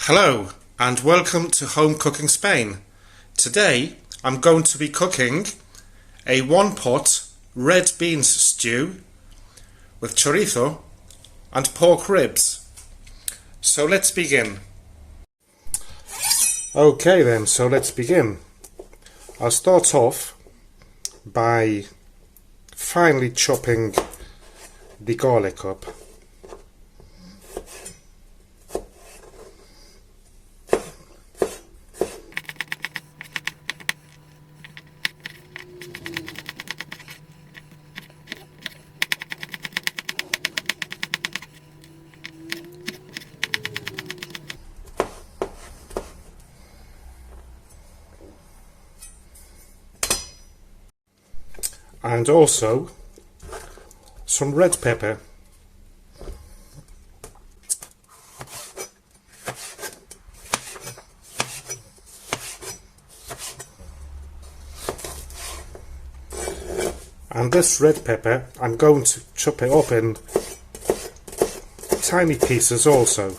Hello and welcome to Home Cooking Spain. Today I'm going to be cooking a one-pot red beans stew with chorizo and pork ribs. So let's begin. Okay then, so let's begin. I'll start off by finely chopping the garlic up. And also some red pepper. And this red pepper, I'm going to chop it up in tiny pieces also.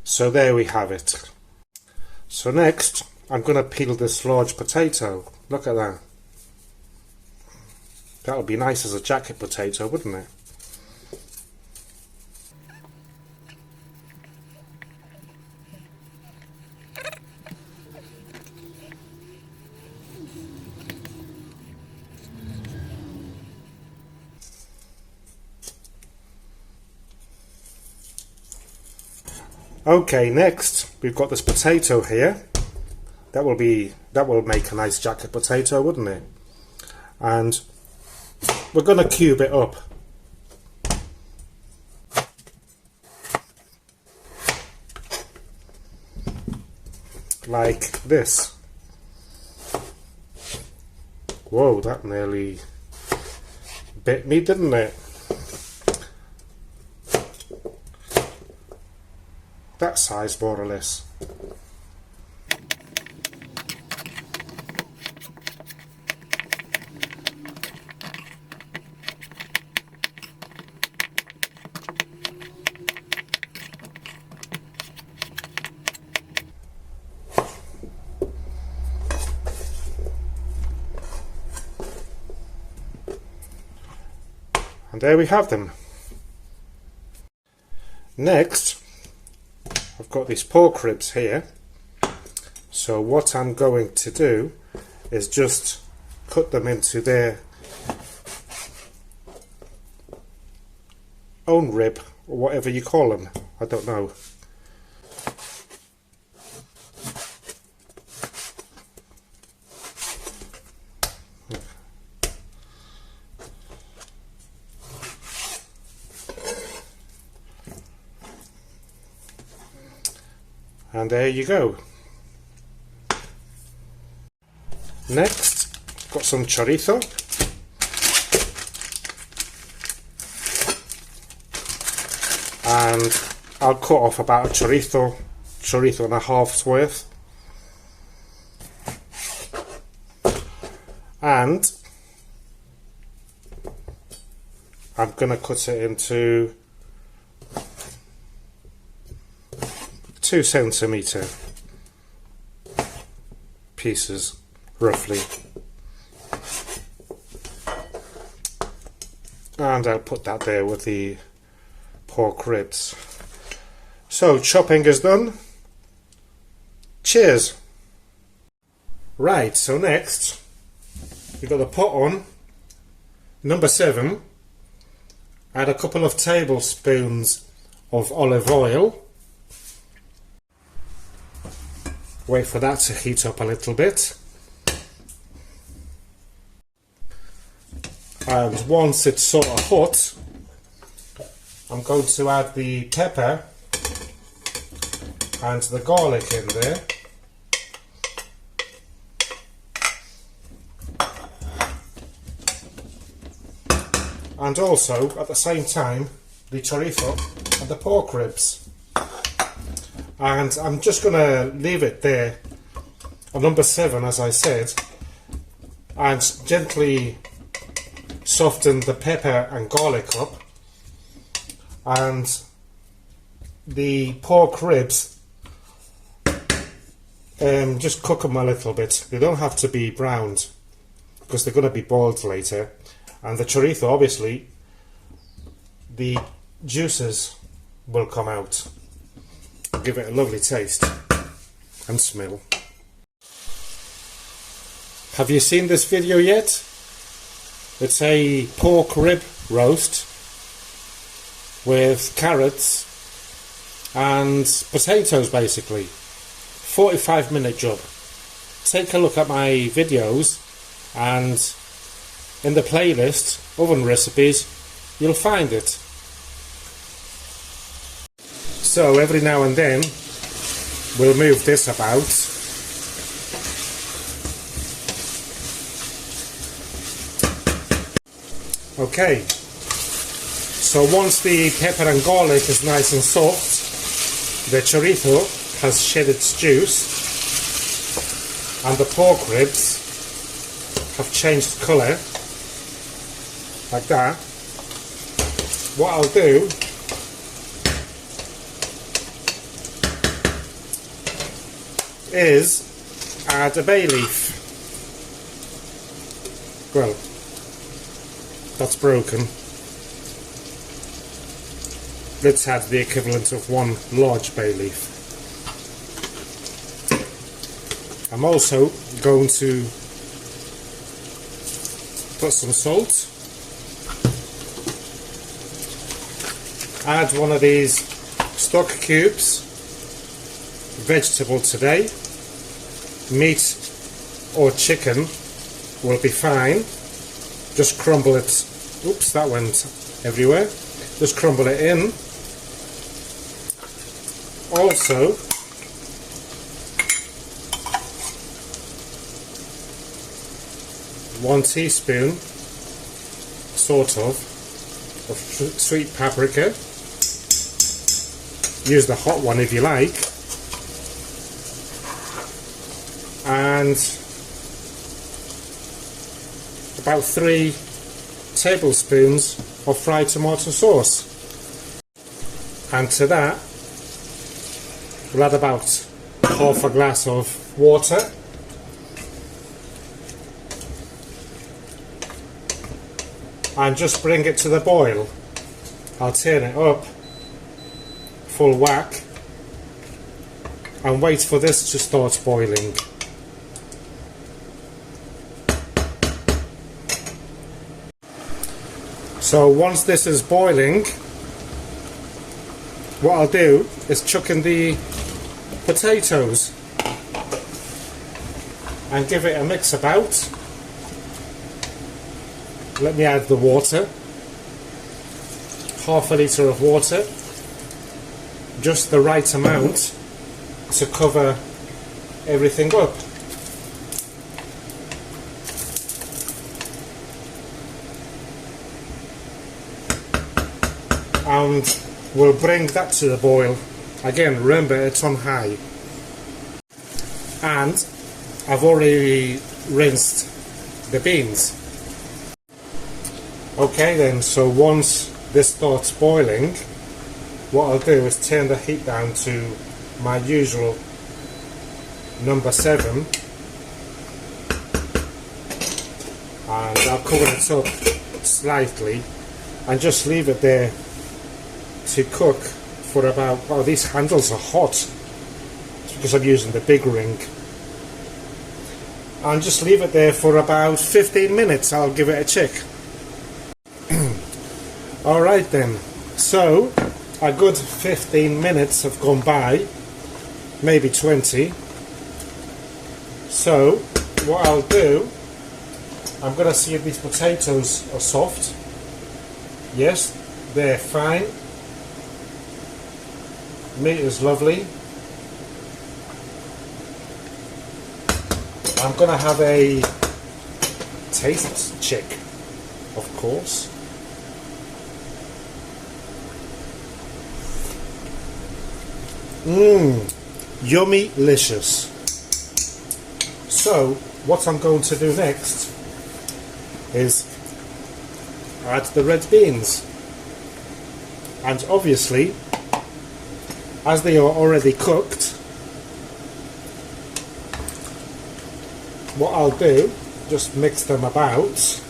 So there we have it. So next, I'm going to peel this large potato. Look at that. That would be nice as a jacket potato, wouldn't it? Okay, next we've got this potato here. That will make a nice jacket potato, wouldn't it? And we're going to cube it up. Like this. Whoa, that nearly bit me, didn't it? That size, more or less. And there we have them. Next, I've got these pork ribs here, so what I'm going to do is just cut them into their own rib, or whatever you call them, I don't know. And there you go. Next, got some chorizo. And I'll cut off about a chorizo and a half's worth. And I'm going to cut it into 2 centimetre pieces, roughly. And I'll put that there with the pork ribs. So chopping is done. Cheers! Right, so next you've got the pot on, number 7. Add a couple of tablespoons of olive oil. Wait for that to heat up a little bit. And once it's sort of hot, I'm going to add the pepper and the garlic in there. And also, at the same time, the chorizo and the pork ribs. And I'm just going to leave it there or number 7 as I said, and gently soften the pepper and garlic up, and the pork ribs, just cook them a little bit. They don't have to be browned because they're going to be boiled later. And the chorizo, obviously, the juices will come out, give it a lovely taste and smell. Have you seen this video yet? It's a pork rib roast with carrots and potatoes, basically. 45-minute job. Take a look at my videos, and in the playlist oven recipes you'll find it. So every now and then we'll move this about. Okay, so once the pepper and garlic is nice and soft, the chorizo has shed its juice and the pork ribs have changed colour like that, what I'll do is add a bay leaf. Well, that's broken. Let's add the equivalent of 1 large bay leaf. I'm also going to put some salt, add one of these stock cubes, vegetable today, meat or chicken will be fine, just crumble it, oops, that went everywhere, just crumble it in. Also one teaspoon sort of sweet paprika. Use the hot one if you like, and about 3 tablespoons of fried tomato sauce, and to that we'll add about half a glass of water. And just bring it to the boil. I'll turn it up full whack and wait for this to start boiling. So once this is boiling, what I'll do is chuck in the potatoes and give it a mix about. Let me add the water, half a litre of water, just the right amount to cover everything up. And we'll bring that to the boil. Again, remember it's on high. And I've already rinsed the beans. Okay then, so once this starts boiling, what I'll do is turn the heat down to my usual number 7, and I'll cover it up slightly and just leave it there to cook for about, well, these handles are hot, it's because I'm using the big ring, and just leave it there for about 15 minutes. I'll give it a check. Alright then, so a good 15 minutes have gone by, maybe 20. So what I'll do, I'm going to see if these potatoes are soft. Yes, they're fine. Meat is lovely. I'm going to have a taste check, of course. Yummy-licious. So what I'm going to do next is add the red beans, and obviously as they are already cooked, what I'll do, just mix them about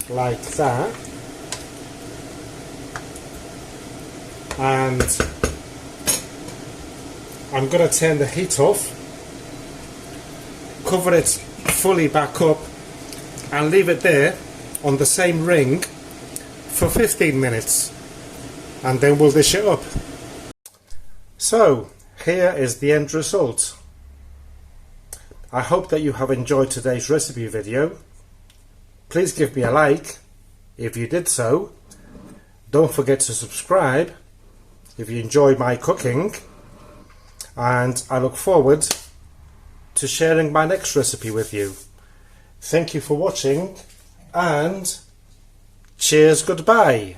like that, and I'm going to turn the heat off, cover it fully back up and leave it there on the same ring for 15 minutes, and then we'll dish it up. So here is the end result. I hope that you have enjoyed today's recipe video. Please give me a like if you did so. Don't forget to subscribe if you enjoy my cooking, and I look forward to sharing my next recipe with you. Thank you for watching, and cheers, goodbye.